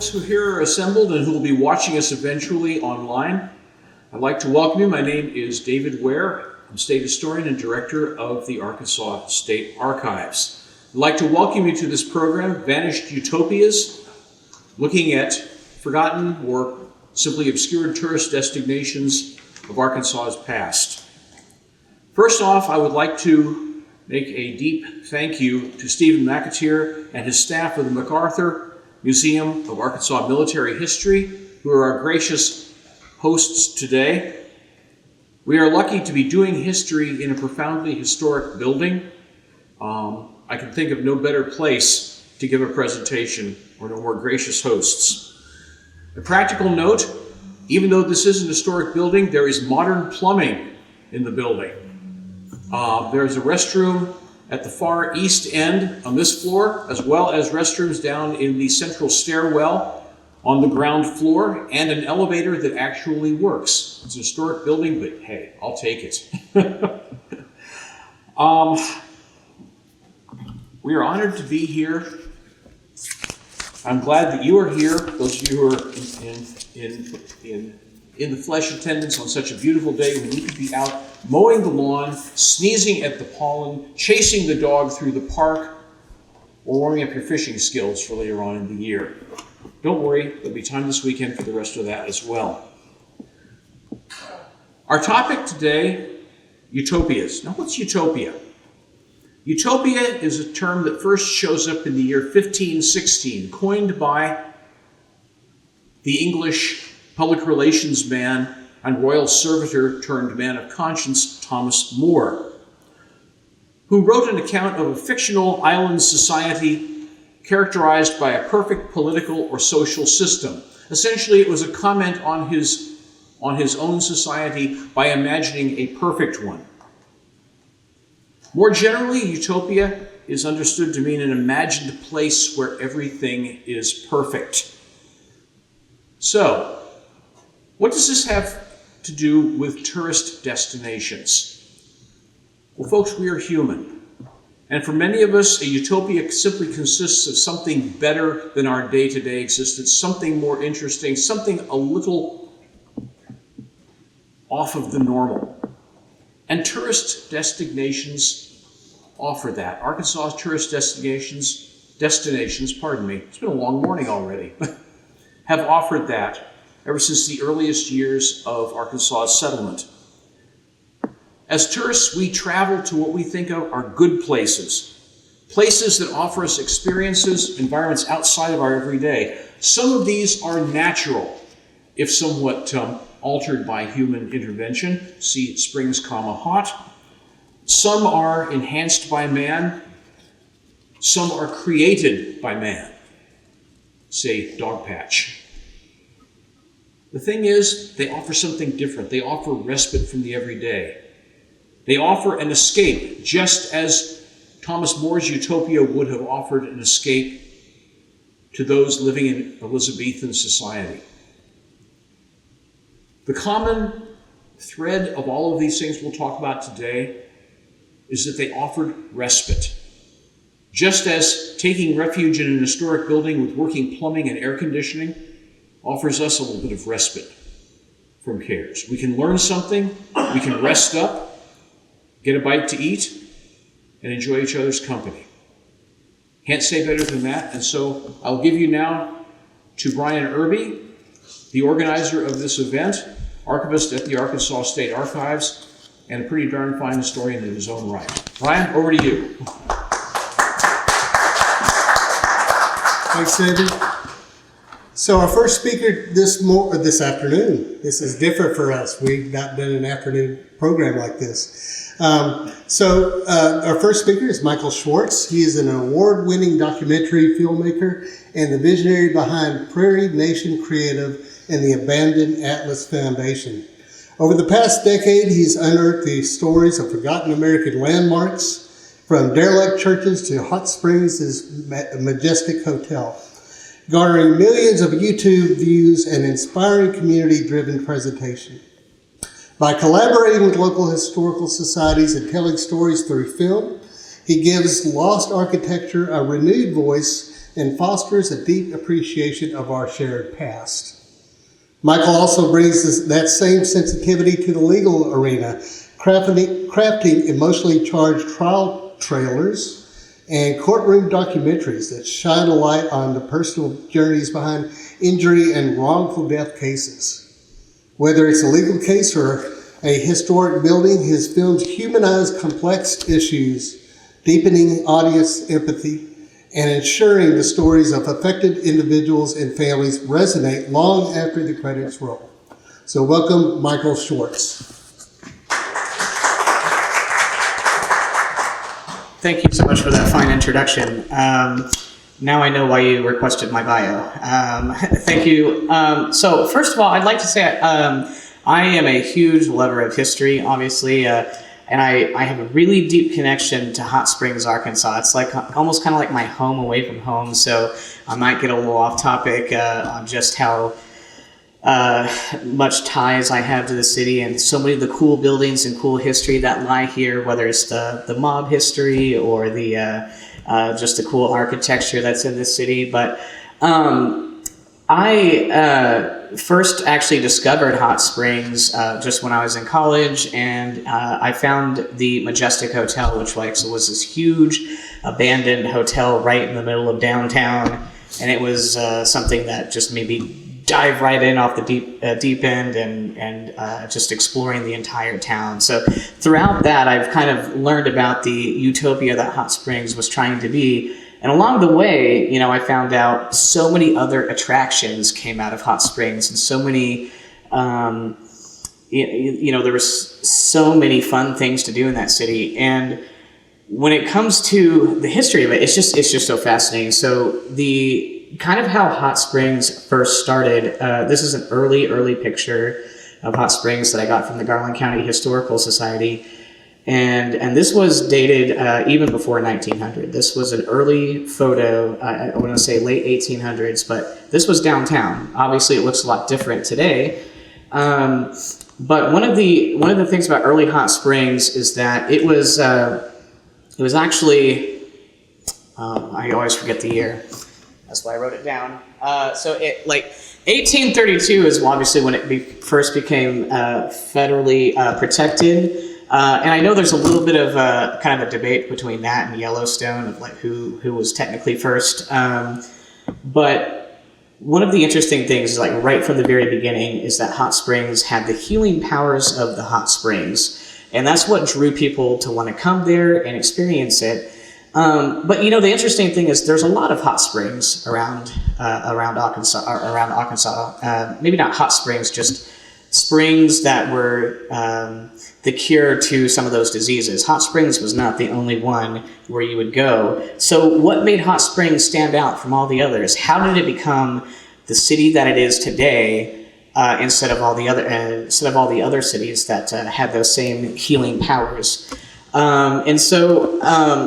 folks who here are assembled and who will be watching us eventually online. I'd like to welcome you. My name is David Ware. I'm State Historian and Director of the Arkansas State Archives. I'd like to welcome you to this program, Vanished Utopias, looking at forgotten or simply obscured tourist destinations of Arkansas's past. First off, I would like to make a deep thank you to Stephen McAteer and his staff of the MacArthur Museum of Arkansas Military History, who are our gracious hosts today. We are lucky to be doing history in a profoundly historic building. I can think of no better place to give a presentation or no more gracious hosts. A practical note, even though this is an historic building, there is modern plumbing in the building. There's a restroom at the far east end on this floor, as well as restrooms down in the central stairwell on the ground floor, and an elevator that actually works. It's a historic building, but hey, I'll take it. We are honored to be here. I'm glad that you are here, those of you who are in the flesh attendance on such a beautiful day when you could be out mowing the lawn, sneezing at the pollen, chasing the dog through the park, or warming up your fishing skills for later on in the year. Don't worry, there'll be time this weekend for the rest of that as well. Our topic today, utopias. Now, what's utopia? Utopia is a term that first shows up in the year 1516, coined by the English public relations man and royal servitor turned man of conscience, Thomas More, who wrote an account of a fictional island society characterized by a perfect political or social system. Essentially, it was a comment on his own society by imagining a perfect one. More generally, utopia is understood to mean an imagined place where everything is perfect. So, what does this have to do with tourist destinations? Well, folks, we are human. And for many of us, a utopia simply consists of something better than our day-to-day existence, something more interesting, something a little off of the normal. And tourist destinations offer that. Arkansas tourist destinations, it's been a long morning already, have offered that ever since the earliest years of Arkansas's settlement. As tourists, we travel to what we think of are good places, places that offer us experiences, environments outside of our everyday. Some of these are natural, if somewhat altered by human intervention. See Springs, hot. Some are enhanced by man. Some are created by man. Say Dogpatch. The thing is, they offer something different. They offer respite from the everyday. They offer an escape, just as Thomas More's utopia would have offered an escape to those living in Elizabethan society. The common thread of all of these things we'll talk about today is that they offered respite. Just as taking refuge in an historic building with working plumbing and air conditioning offers us a little bit of respite from cares. We can learn something, we can rest up, get a bite to eat, and enjoy each other's company. Can't say better than that, and so I'll give you now to Brian Irby, the organizer of this event, archivist at the Arkansas State Archives, and a pretty darn fine historian in his own right. Brian, over to you. Thanks, David. So our first speaker this afternoon, this is different for us. We've not done an afternoon program like this. Our first speaker is Michael Schwarz. He is an award-winning documentary filmmaker and the visionary behind Prairie Nation Creative and the Abandoned Atlas Foundation. Over the past decade, he's unearthed the stories of forgotten American landmarks, from derelict churches to hot springs' majestic hotel, garnering millions of YouTube views and inspiring community-driven presentation. By collaborating with local historical societies and telling stories through film, he gives lost architecture a renewed voice and fosters a deep appreciation of our shared past. Michael also brings that same sensitivity to the legal arena, crafting emotionally charged trial trailers and courtroom documentaries that shine a light on the personal journeys behind injury and wrongful death cases. Whether it's a legal case or a historic building, his films humanize complex issues, deepening audience empathy and ensuring the stories of affected individuals and families resonate long after the credits roll. So welcome, Michael Schwarz. Thank you so much for that fine introduction. Now I know why you requested my bio. Thank you. So first of all, I'd like to say I am a huge lover of history, obviously, and I have a really deep connection to Hot Springs, Arkansas. It's like almost kind of like my home away from home, so I might get a little off topic on just how much ties I have to the city and so many of the cool buildings and cool history that lie here, whether it's the mob history or the just the cool architecture that's in the city. But I first actually discovered Hot Springs just when I was in college, and I found the Majestic Hotel, which was this huge abandoned hotel right in the middle of downtown, and it was something that just made me dive right in off the deep end and just exploring the entire town. So throughout that, I've kind of learned about the utopia that Hot Springs was trying to be. And along the way, you know, I found out so many other attractions came out of Hot Springs, and so many, you know, there was so many fun things to do in that city. And when it comes to the history of it, it's just so fascinating. So the kind of how Hot Springs first started, this is an early picture of Hot Springs that I got from the Garland County Historical Society. And this was dated even before 1900. This was an early photo, I want to say late 1800s, but this was downtown. Obviously, it looks a lot different today. But one of the things about early Hot Springs is that it was actually, I always forget the year. That's why I wrote it down. So it 1832 is obviously when it first became federally protected. And I know there's a little bit of kind of a debate between that and Yellowstone of like who was technically first. But one of the interesting things is like right from the very beginning is that Hot Springs had the healing powers of the hot springs. And that's what drew people to want to come there and experience it. But you know, the interesting thing is there's a lot of hot springs around Arkansas. Maybe not hot springs, just springs that were the cure to some of those diseases. Hot Springs was not the only one where you would go. So what made Hot Springs stand out from all the others? How did it become the city that it is today instead of all the other cities that had those same healing powers? And so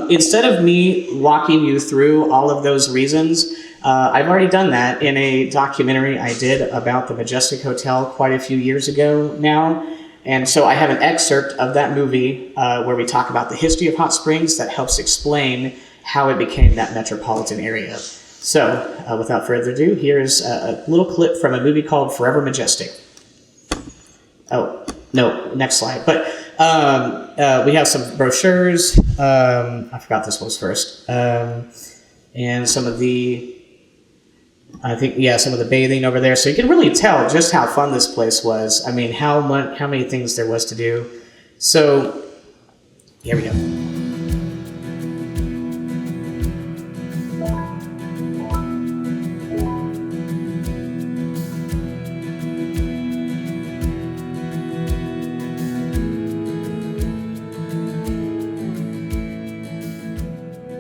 instead of me walking you through all of those reasons, I've already done that in a documentary I did about the Majestic Hotel quite a few years ago now. And so I have an excerpt of that movie where we talk about the history of Hot Springs that helps explain how it became that metropolitan area. So without further ado, here's a little clip from a movie called Forever Majestic. Oh, no, next slide. But we have some brochures. I forgot this was first. And some of the, some of the bathing over there. So you can really tell just how fun this place was. I mean, how many things there was to do. So here we go.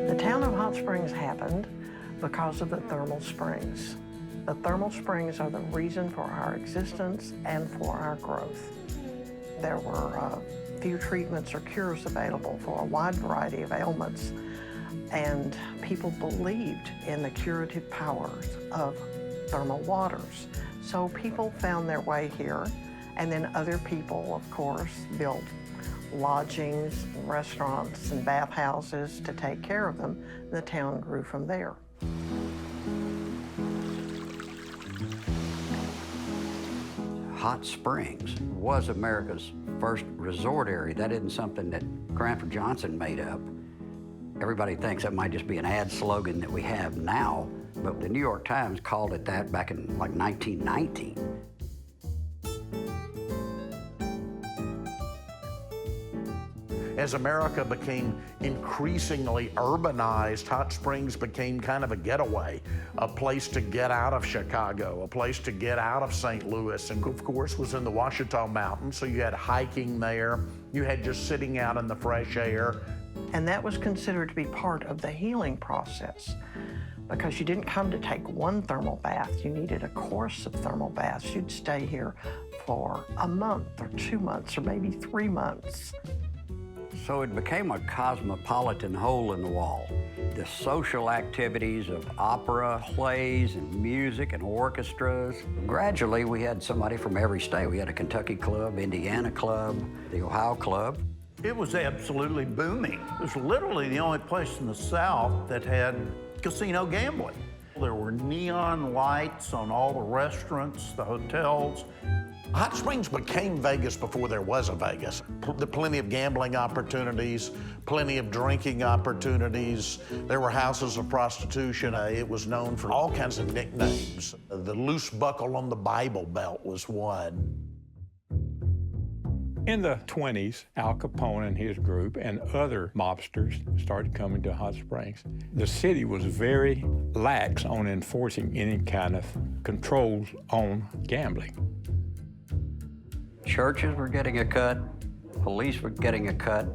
The town of Hot Springs happened because of the thermal springs. The thermal springs are the reason for our existence and for our growth. There were few treatments or cures available for a wide variety of ailments, and people believed in the curative powers of thermal waters. So people found their way here, and then other people, of course, built lodgings, restaurants, and bathhouses to take care of them. The town grew from there. Hot Springs was America's first resort area. That isn't something that Cranford Johnson made up. Everybody thinks that might just be an ad slogan that we have now, but the New York Times called it that back in like 1919. As America became increasingly urbanized, Hot Springs became kind of a getaway, a place to get out of Chicago, a place to get out of St. Louis, and of course was in the Ouachita Mountains, so you had hiking there, you had just sitting out in the fresh air. And that was considered to be part of the healing process, because you didn't come to take one thermal bath, you needed a course of thermal baths. You'd stay here for a month or 2 months or maybe 3 months. So it became a cosmopolitan hole in the wall. The social activities of opera, plays, and music and orchestras. Gradually, we had somebody from every state. We had a Kentucky club, Indiana club, the Ohio club. It was absolutely booming. It was literally the only place in the South that had casino gambling. There were neon lights on all the restaurants, the hotels. Hot Springs became Vegas before there was a Vegas. Plenty of gambling opportunities, plenty of drinking opportunities. There were houses of prostitution. It was known for all kinds of nicknames. The loose buckle on the Bible Belt was one. In the 20s, Al Capone and his group and other mobsters started coming to Hot Springs. The city was very lax on enforcing any kind of controls on gambling. Churches were getting a cut, police were getting a cut,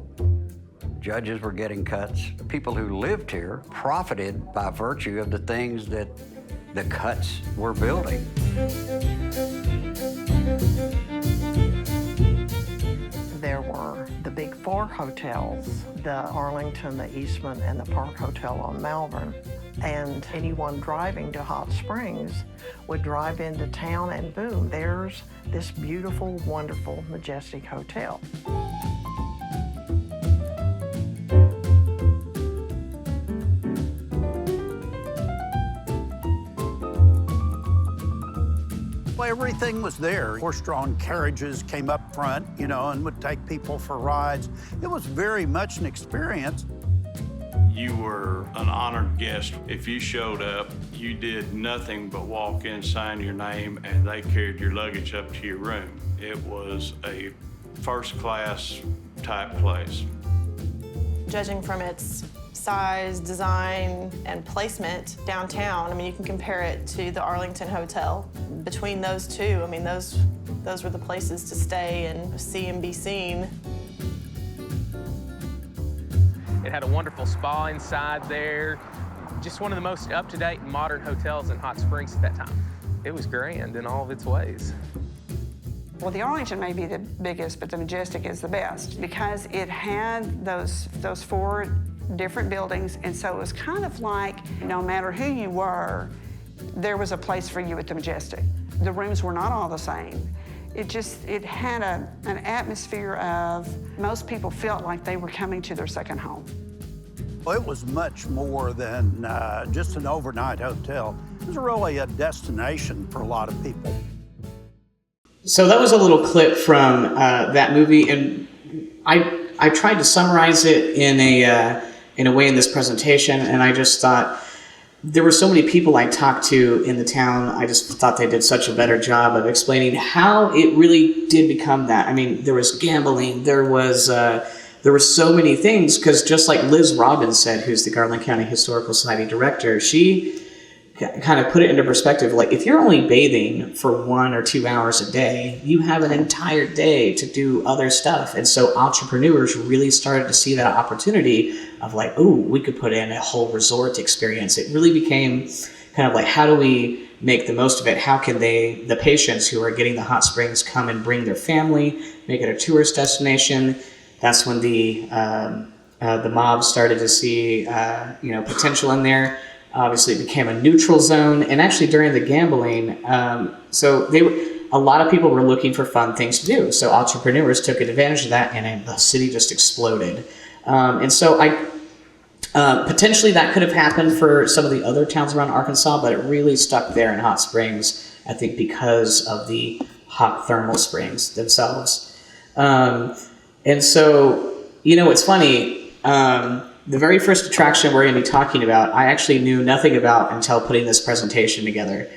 judges were getting cuts. The people who lived here profited by virtue of the things that the cuts were building. There were the big four hotels, the Arlington, the Eastman, and the Park Hotel on Malvern. And anyone driving to Hot Springs would drive into town and boom, there's this beautiful, wonderful, majestic hotel. Well, everything was there. Horse-drawn carriages came up front, you know, and would take people for rides. It was very much an experience. You were an honored guest. If you showed up, you did nothing but walk in, sign your name, and they carried your luggage up to your room. It was a first-class type place. Judging from its size, design, and placement downtown, I mean, you can compare it to the Arlington Hotel. Between those two, I mean, those were the places to stay and see and be seen. It had a wonderful spa inside there. Just one of the most up-to-date and modern hotels in Hot Springs at that time. It was grand in all of its ways. Well, the Arlington may be the biggest, but the Majestic is the best because it had those four different buildings, and so it was kind of like no matter who you were, there was a place for you at the Majestic. The rooms were not all the same. It had an atmosphere of most people felt like they were coming to their second home. Well, it was much more than just an overnight hotel. It was really a destination for a lot of people. So that was a little clip from that movie, and I tried to summarize it in a way in this presentation, and I just thought there were so many people I talked to in the town. I just thought they did such a better job of explaining how it really did become that. I mean, there was gambling, there were so many things, because just like Liz Robbins said, who's the Garland County Historical Society director, she kind of put it into perspective. Like, if you're only bathing for 1 or 2 hours a day, you have an entire day to do other stuff. And so entrepreneurs really started to see that opportunity of like, ooh, we could put in a whole resort experience. It really became kind of like, how do we make the most of it? How can the patients who are getting the hot springs come and bring their family, make it a tourist destination? That's when the mob started to see potential in there. Obviously, it became a neutral zone, and actually during the gambling, a lot of people were looking for fun things to do. So entrepreneurs took advantage of that, and the city just exploded. Potentially that could have happened for some of the other towns around Arkansas, but it really stuck there in Hot Springs, I think, because of the hot thermal springs themselves. And so, it's funny. The very first attraction we're going to be talking about, I actually knew nothing about until putting this presentation together.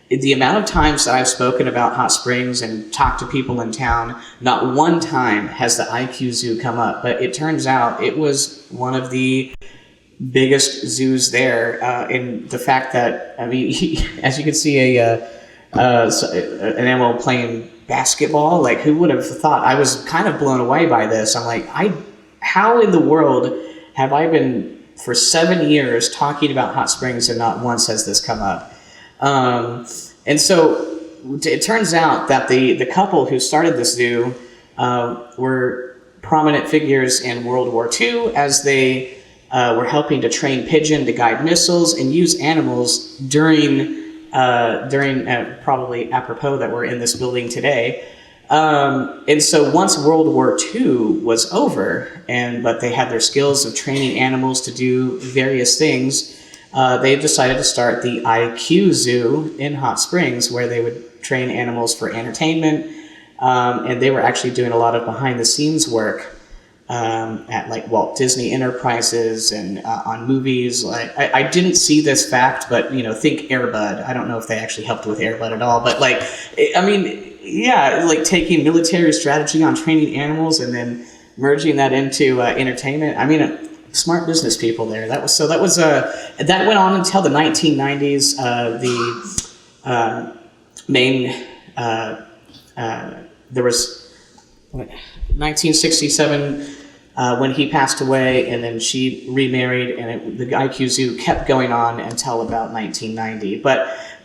The amount of times that I've spoken about hot springs and talked to people in town, not one time has the IQ Zoo come up, but it turns out it was one of the biggest zoos there, in the fact that, as you can see, an animal playing basketball, like who would have thought? I was kind of blown away by this. I'm like, how in the world have I been for 7 years talking about hot springs and not once has this come up? And so it turns out that the couple who started this zoo were prominent figures in World War II, as they were helping to train pigeon to guide missiles and use animals during probably apropos that we're in this building today. And so once World War II was over, but they had their skills of training animals to do various things, they decided to start the IQ Zoo in Hot Springs, where they would train animals for entertainment. And they were actually doing a lot of behind-the-scenes work at like Walt Disney Enterprises and on movies. Like I didn't see this fact, but think Air Bud. I don't know if they actually helped with Air Bud at all, but like taking military strategy on training animals and then merging that into entertainment. Smart business people there. That went on until the 1990s. There was 1967 when he passed away, and then she remarried, and the IQ Zoo kept going on until about 1990.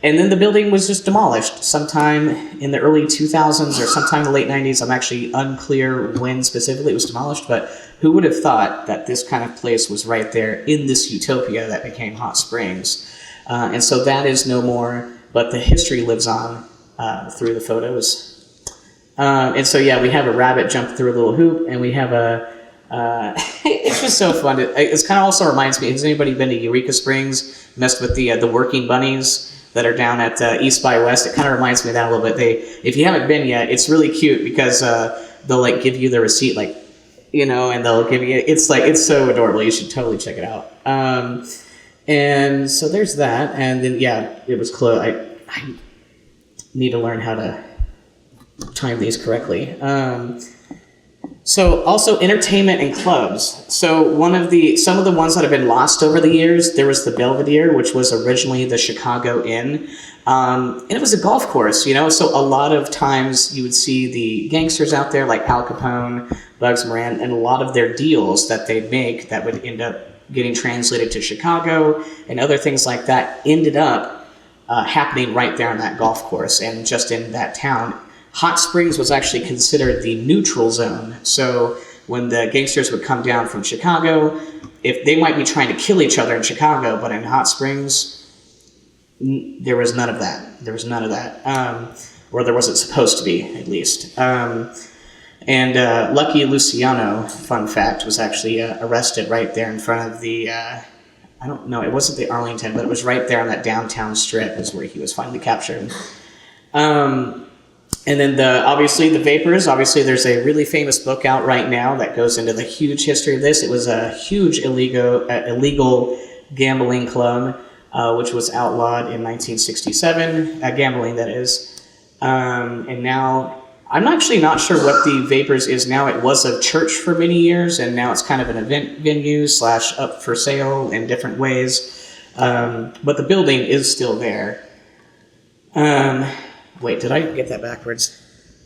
And then the building was just demolished sometime in the early 2000s or sometime in the late 90s. I'm actually unclear when specifically it was demolished, but who would have thought that this kind of place was right there in this utopia that became Hot Springs? And so that is no more, but the history lives on through the photos. And so, we have a rabbit jump through a little hoop, and we have it's just so fun. It kind of also reminds me, has anybody been to Eureka Springs, messed with the working bunnies that are down at East by West? It kind of reminds me of that a little bit. If you haven't been yet, it's really cute because they'll give you the receipt, and they'll give you, it's so adorable. You should totally check it out. And so there's that. And then, it was close. I need to learn how to time these correctly. So also entertainment and clubs. So some of the ones that have been lost over the years, there was the Belvedere, which was originally the Chicago Inn. And it was a golf course, so a lot of times you would see the gangsters out there like Al Capone, Bugs Moran, and a lot of their deals that they'd make that would end up getting translated to Chicago and other things like that ended up happening right there on that golf course and just in that town. Hot Springs was actually considered the neutral zone. So when the gangsters would come down from Chicago, if they might be trying to kill each other in Chicago, but in Hot Springs, there was none of that. Or there wasn't supposed to be, at least. And Lucky Luciano, fun fact, was actually arrested right there in front of the, I don't know, it wasn't the Arlington, but it was right there on that downtown strip is where he was finally captured. And then obviously the Vapors. Obviously, there's a really famous book out right now that goes into the huge history of this. It was a huge illegal gambling club, which was outlawed in 1967. Gambling, that is. And now, I'm actually not sure what the Vapors is now. It was a church for many years, and now it's kind of an event venue / up for sale in different ways. But the building is still there. Wait, did I get that backwards?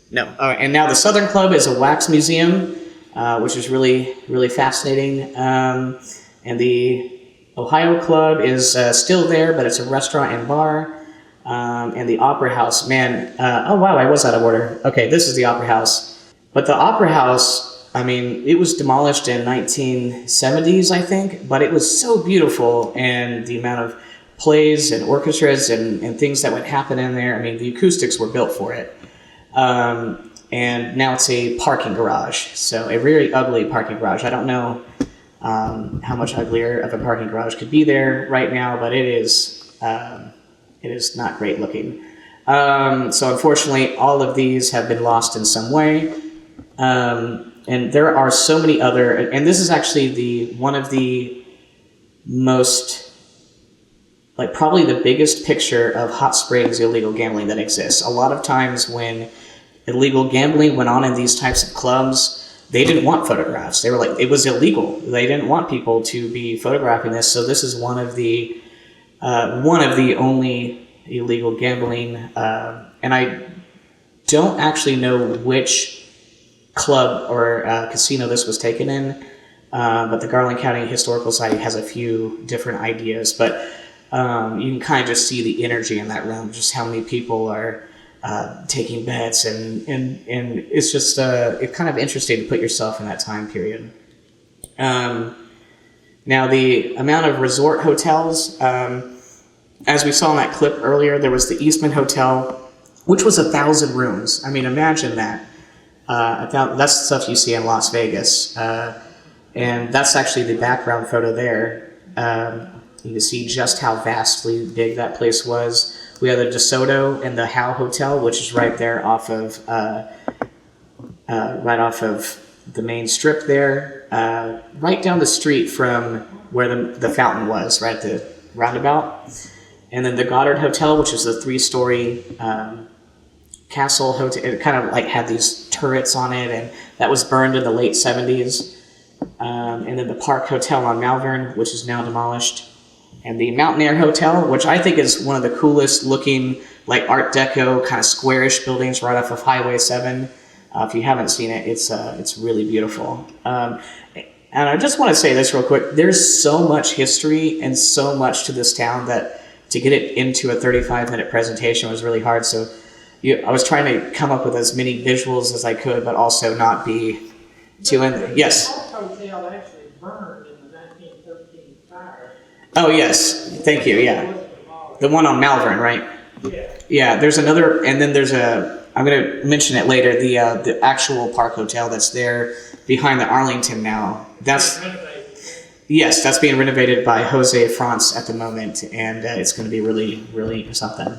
No. All right, and now the Southern Club is a wax museum, which is really, really fascinating. And the Ohio Club is still there, but it's a restaurant and bar. And the Opera House, oh wow, I was out of order. Okay, this is the Opera House. But the Opera House, it was demolished in 1970s, I think, but it was so beautiful, and the amount of plays and orchestras and things that would happen in there. The acoustics were built for it. And now it's a parking garage. So a very ugly parking garage. I don't know how much uglier of a parking garage could be there right now, but it is not great looking. So unfortunately, all of these have been lost in some way. And there are so many other, and this is actually one of the most, like probably the biggest picture of hot springs illegal gambling that exists. A lot of times when illegal gambling went on in these types of clubs, they didn't want photographs. They were like, it was illegal. They didn't want people to be photographing this. So this is one of the only illegal gambling. And I don't actually know which club or casino this was taken in, but the Garland County Historical Society has a few different ideas. But you can kind of just see the energy in that room, just how many people are taking bets, and it's just it's kind of interesting to put yourself in that time period. Now the amount of resort hotels, as we saw in that clip earlier, there was the Eastman Hotel, which was 1,000 rooms. I mean, imagine that. That's the stuff you see in Las Vegas, and that's actually the background photo there. You can see just how vastly big that place was. We have the Tissot and the Howe Hotel, which is right there off of the main strip there, right down the street from where the fountain was, right at the roundabout. And then the Goddard Hotel, which is the 3-story castle hotel. It kind of like had these turrets on it, and that was burned in the late 70s. And then the Park Hotel on Malvern, which is now demolished. And the Mountain Air Hotel, which I think is one of the coolest looking, like Art Deco, kind of squarish buildings right off of Highway 7. If you haven't seen it, it's really beautiful. And I just want to say this real quick. There's so much history and so much to this town that to get it into a 35-minute presentation was really hard. So I was trying to come up with as many visuals as I could, but also not be too in. Yes? The hotel actually burned in the 1913 fire. Oh, yes. Thank you. Yeah. The one on Malvern, right? Yeah. Yeah, there's another, and then there's I'm going to mention it later, the actual Park Hotel that's there behind the Arlington now. Yes, that's being renovated by Jose France at the moment, and it's going to be really, really something.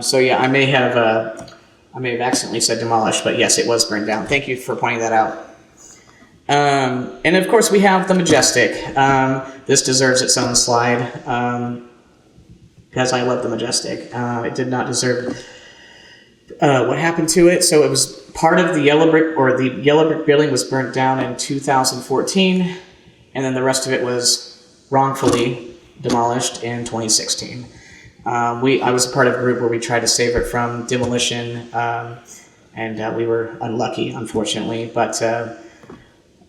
So yeah, I may have accidentally said demolished, but yes, it was burned down. Thank you for pointing that out. And of course, we have the Majestic. This deserves its own slide because I love the Majestic. It did not deserve what happened to it. So it was part of the yellow brick, or the yellow brick building was burnt down in 2014, and then the rest of it was wrongfully demolished in 2016. I was a part of a group where we tried to save it from demolition, and we were unlucky, unfortunately. But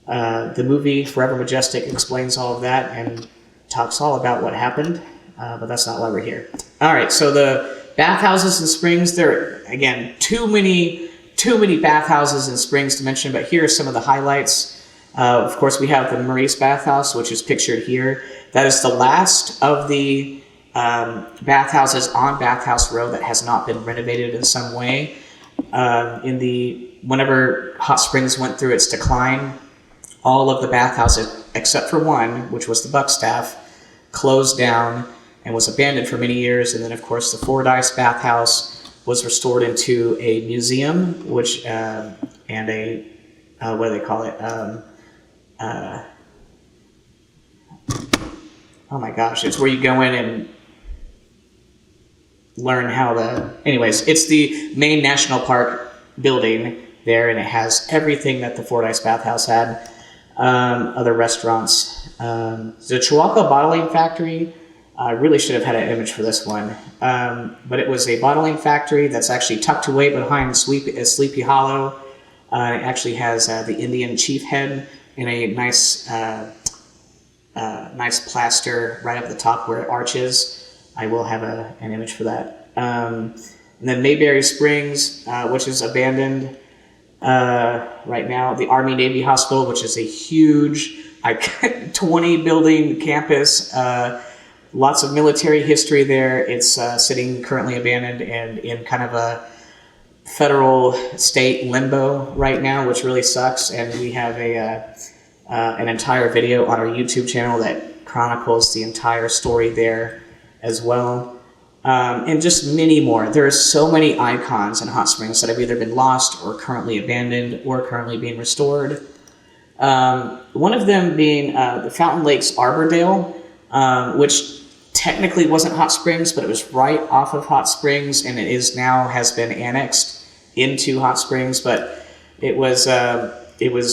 the movie Forever Majestic explains all of that and talks all about what happened, but that's not why we're here. All right, so the bathhouses and springs, there are, again, too many bathhouses and springs to mention, but here are some of the highlights. Of course, we have the Maurice Bathhouse, which is pictured here. That is the last of the bathhouses on Bathhouse Road that has not been renovated in some way. Whenever Hot Springs went through its decline, all of the bathhouses, except for one, which was the Buckstaff, closed down and was abandoned for many years. And then, of course, the Fordyce Bathhouse was restored into a museum, which and a what do they call it? Oh my gosh! It's where you go in and learn how the. Anyways, it's the main national park building there, and it has everything that the Fordyce Bathhouse had. Other restaurants. The Chihuahua Bottling Factory. I really should have had an image for this one, but it was a bottling factory that's actually tucked away behind Sleepy Hollow. It actually has the Indian chief head in a nice plaster right up the top where it arches. I will have an image for that. And then Mayberry Springs, which is abandoned right now. The Army Navy Hospital, which is a huge 20-building campus. Lots of military history there. It's sitting currently abandoned and in kind of a federal state limbo right now, which really sucks. And we have an entire video on our YouTube channel that chronicles the entire story there as well. and just many more. There are so many icons in Hot Springs that have either been lost or currently abandoned or currently being restored. One of them being the Fountain Lakes Arbordale, which technically wasn't Hot Springs, but it was right off of Hot Springs, and it is now has been annexed into Hot Springs. But it was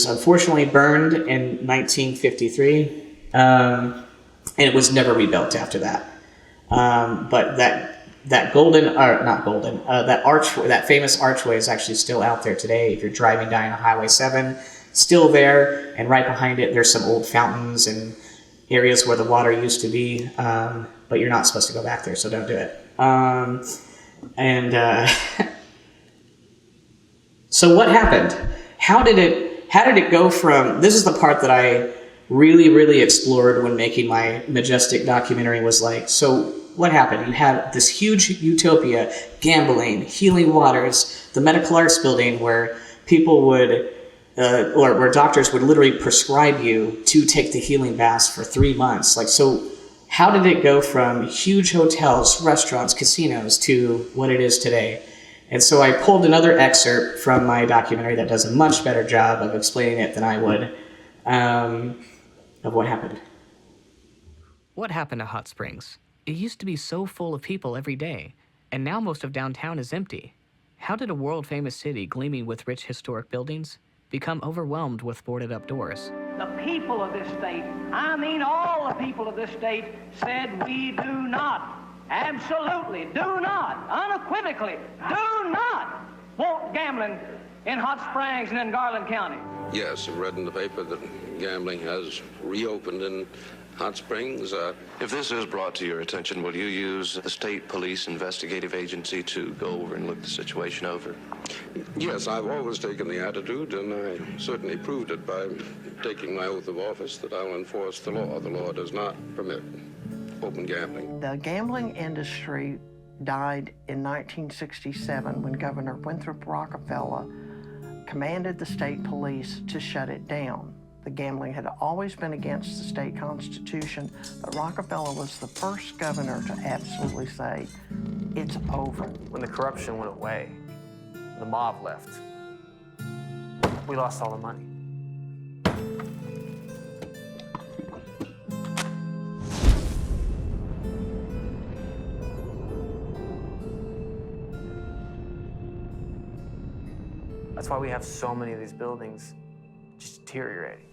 unfortunately burned in 1953, and it was never rebuilt after that. But that famous archway is actually still out there today. If you're driving down Highway 7, still there, and right behind it there's some old fountains and areas where the water used to be, but you're not supposed to go back there, so don't do it. So what happened? How did it go from, this is the part that I really explored when making my Majestic documentary, was like, so what happened? You had this huge utopia, gambling, healing waters, the medical arts building where people would, or where doctors would literally prescribe you to take the healing baths for 3 months. Like, so how did it go from huge hotels, restaurants, casinos to what it is today? And so I pulled another excerpt from my documentary that does a much better job of explaining it than I would, of what happened. What happened to Hot Springs? It used to be so full of people every day, and now most of downtown is empty. How did a world-famous city gleaming with rich historic buildings become overwhelmed with boarded-up doors? The people of this state, I mean all the people of this state, said we do not, absolutely do not, unequivocally, do not want gambling in Hot Springs and in Garland County. Yes, I've read in the paper that gambling has reopened in Hot Springs. If this is brought to your attention, will you use the state police investigative agency to go over and look the situation over? Yes, I've always taken the attitude, and I certainly proved it by taking my oath of office, that I'll enforce the law. The law does not permit open gambling. The gambling industry died in 1967 when Governor Winthrop Rockefeller commanded the state police to shut it down. The gambling had always been against the state constitution, but Rockefeller was the first governor to absolutely say, it's over. When the corruption went away, the mob left. We lost all the money. That's why we have so many of these buildings just deteriorating.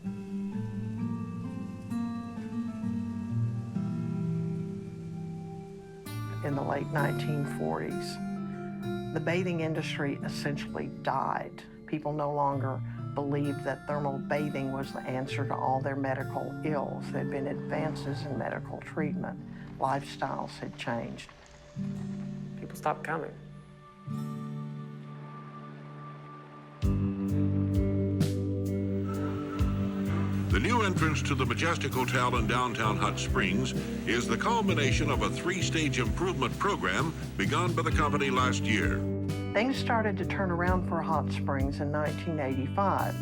In the late 1940s, the bathing industry essentially died. People no longer believed that thermal bathing was the answer to all their medical ills. There had been advances in medical treatment. Lifestyles had changed. People stopped coming. The new entrance to the Majestic Hotel in downtown Hot Springs is the culmination of a 3-stage improvement program begun by the company last year. Things started to turn around for Hot Springs in 1985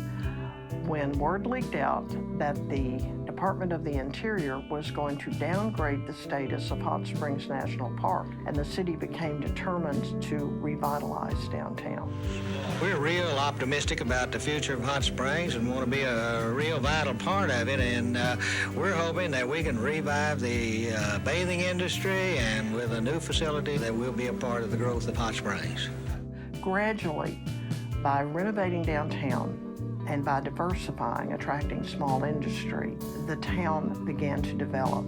when word leaked out that the Department of the Interior was going to downgrade the status of Hot Springs National Park, and the city became determined to revitalize downtown. We're real optimistic about the future of Hot Springs and want to be a real vital part of it, and we're hoping that we can revive the bathing industry, and with a new facility that will be a part of the growth of Hot Springs. Gradually, by renovating downtown and by diversifying, attracting small industry, the town began to develop.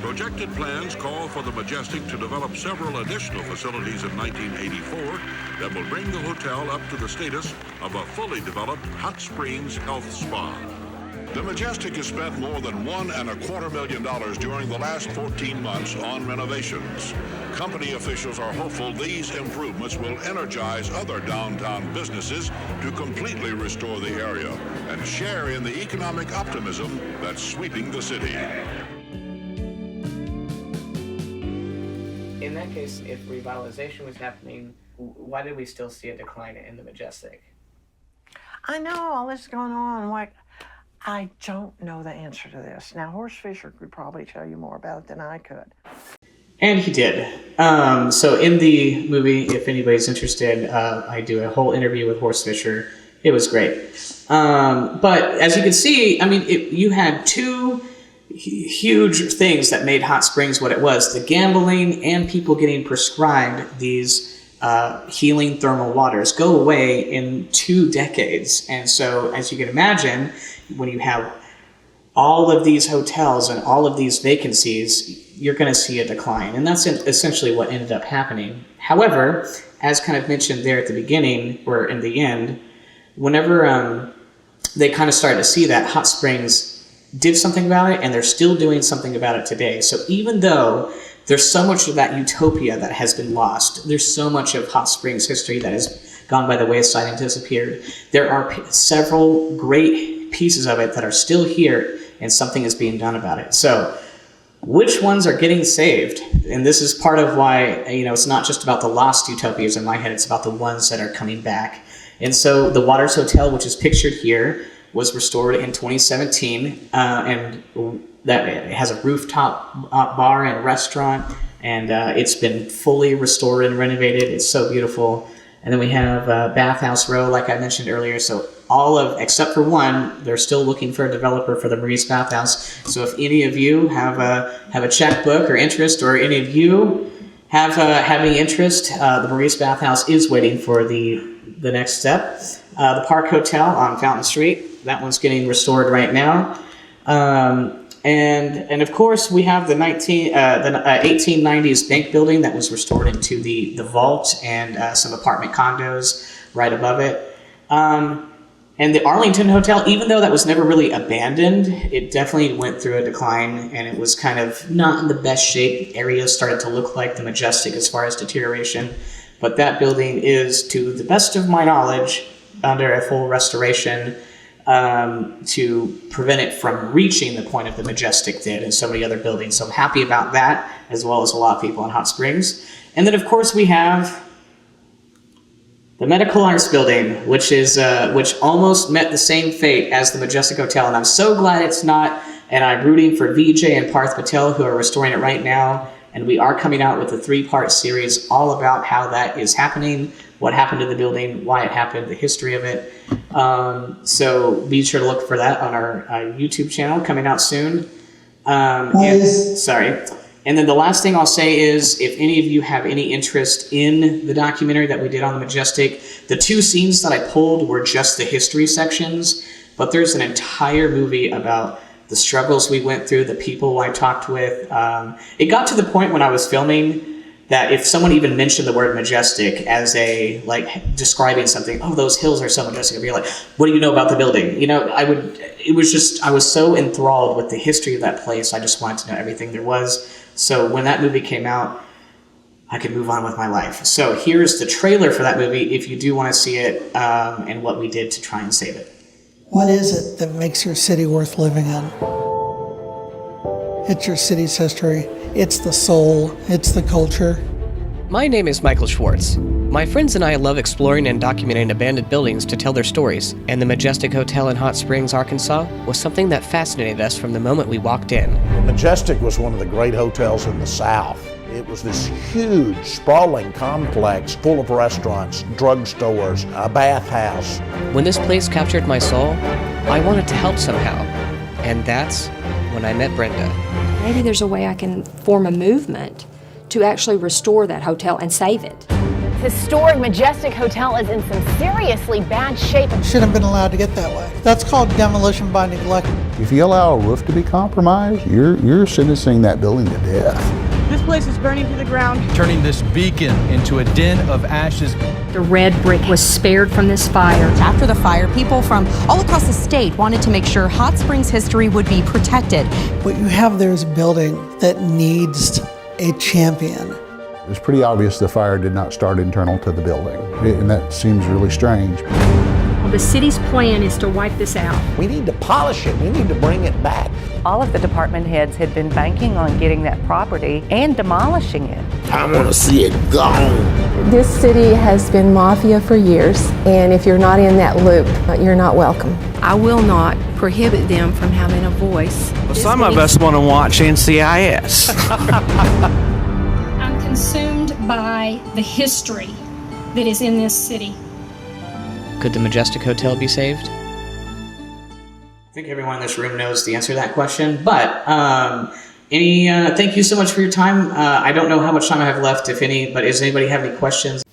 Projected plans call for the Majestic to develop several additional facilities in 1984 that will bring the hotel up to the status of a fully developed Hot Springs Health Spa. The Majestic has spent more than $1.25 million during the last 14 months on renovations. Company officials are hopeful these improvements will energize other downtown businesses to completely restore the area and share in the economic optimism that's sweeping the city. In that case, if revitalization was happening, why did we still see a decline in the Majestic? I know all this going on. Like, I don't know the answer to this. Now, Horst Fisher could probably tell you more about it than I could. And he did. So in the movie, if anybody's interested, I do a whole interview with Horst Fischer. It was great. But as you can see, I mean, you had two huge things that made Hot Springs what it was: the gambling and people getting prescribed these healing thermal waters go away in 2 decades. And so, as you can imagine, when you have all of these hotels and all of these vacancies, you're going to see a decline. And that's essentially what ended up happening. However, as kind of mentioned there at the beginning, or in the end, whenever they kind of started to see that, Hot Springs did something about it, and they're still doing something about it today. So even though there's so much of that utopia that has been lost, there's so much of Hot Springs history that has gone by the wayside and disappeared, there are several great pieces of it that are still here, and something is being done about it. So which ones are getting saved? And this is part of why, you know, it's not just about the lost utopias in my head, it's about the ones that are coming back. And so the Waters Hotel, which is pictured here, was restored in 2017, and that it has a rooftop bar and restaurant, and it's been fully restored and renovated. It's so beautiful. And then we have Bathhouse Row, like I mentioned earlier. So all of, except for one, they're still looking for a developer for the Maurice Bathhouse. So if any of you have a checkbook or interest, or any of you have any interest, the Maurice Bathhouse is waiting for the next step. The Park Hotel on Fountain Street, that one's getting restored right now. And of course we have the 1890s bank building that was restored into the vault, and some apartment condos right above it. And the Arlington Hotel, even though that was never really abandoned, it definitely went through a decline, and it was kind of not in the best shape. Areas started to look like the Majestic as far as deterioration. But that building is, to the best of my knowledge, under a full restoration to prevent it from reaching the point of the Majestic did, and so many other buildings. So I'm happy about that, as well as a lot of people in Hot Springs. And then, of course, we have the Medical Arts Building, which almost met the same fate as the Majestic Hotel, and I'm so glad it's not. And I'm rooting for Vijay and Parth Patel, who are restoring it right now. And we are coming out with a 3-part series all about how that is happening, what happened to the building, why it happened, the history of it. So be sure to look for that on our YouTube channel, coming out soon. And then the last thing I'll say is, if any of you have any interest in the documentary that we did on the Majestic, the 2 scenes that I pulled were just the history sections, but there's an entire movie about the struggles we went through, the people I talked with. It got to the point when I was filming that if someone even mentioned the word Majestic as a, like, describing something, oh, those hills are so majestic, I'd be like, what do you know about the building? You know, I was so enthralled with the history of that place, I just wanted to know everything there was. So when that movie came out, I could move on with my life. So here's the trailer for that movie if you do want to see it, and what we did to try and save it. What is it that makes your city worth living in? It's your city's history. It's the soul. It's the culture. My name is Michael Schwarz. My friends and I love exploring and documenting abandoned buildings to tell their stories, and the Majestic Hotel in Hot Springs, Arkansas was something that fascinated us from the moment we walked in. Majestic was one of the great hotels in the South. It was this huge, sprawling complex full of restaurants, drugstores, a bathhouse. When this place captured my soul, I wanted to help somehow, and that's when I met Brenda. Maybe there's a way I can form a movement to actually restore that hotel and save it. Historic Majestic Hotel is in some seriously bad shape. Shouldn't have been allowed to get that way. That's called demolition by neglect. If you allow a roof to be compromised, you're sentencing that building to death. This place is burning to the ground, turning this beacon into a den of ashes. The red brick was spared from this fire. After the fire, people from all across the state wanted to make sure Hot Springs history would be protected. What you have there is a building that needs a champion. It was pretty obvious the fire did not start internal to the building, and that seems really strange. Well, the city's plan is to wipe this out. We need to polish it. We need to bring it back. All of the department heads had been banking on getting that property and demolishing it. I want to see it gone. This city has been mafia for years, and if you're not in that loop, you're not welcome. I will not prohibit them from having a voice. Well, some of us want to watch NCIS. consumed by the history that is in this city. Could the Majestic Hotel be saved? I think everyone in this room knows the answer to that question, but thank you so much for your time. I don't know how much time I have left, if any, but does anybody have any questions?